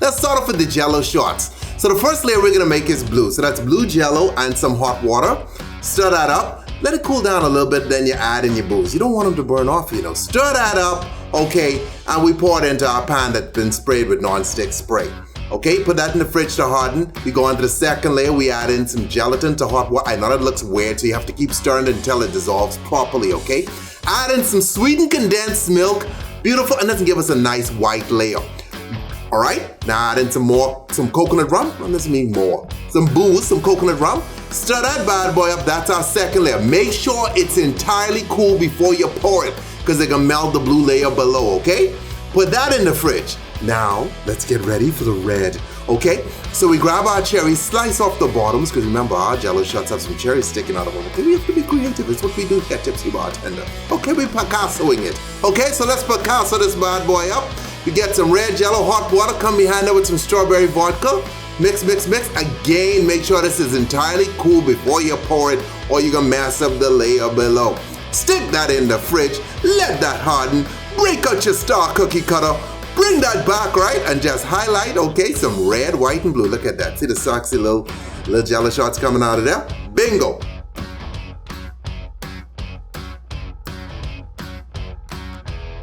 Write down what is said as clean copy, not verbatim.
Let's start off with the Jello shots. So the first layer we're gonna make is blue. So that's blue Jello and some hot water. Stir that up. Let it cool down a little bit, then you add in your booze. You don't want them to burn off, you know. Stir that up, okay, and we pour it into our pan that's been sprayed with non-stick spray. Okay, put that in the fridge to harden. We go on to the second layer, we add in some gelatin to hot water. I know that looks weird, so you have to keep stirring it until it dissolves properly, okay? Add in some sweetened condensed milk, beautiful, and that's gonna give us a nice white layer. All right, now add in some coconut rum. What does it mean more? Some booze, some coconut rum. Stir that bad boy up, that's our second layer. Make sure it's entirely cool before you pour it, because they're gonna melt the blue layer below, okay? Put that in the fridge. Now, let's get ready for the red, okay? So we grab our cherries, slice off the bottoms, because remember, our Jello shots have some cherries sticking out of them. Okay, we have to be creative, it's what we do here, Tipsy Bartender. Okay, we're Picassoing it. Okay, so let's Picasso this bad boy up. We get some red Jello, hot water, come behind it with some strawberry vodka. Mix, mix, mix. Again, make sure this is entirely cool before you pour it, or you're gonna mess up the layer below. Stick that in the fridge, let that harden, break out your star cookie cutter, bring that back, right? And just highlight, okay, some red, white, and blue. Look at that. See the sexy little Jello shots coming out of there? Bingo.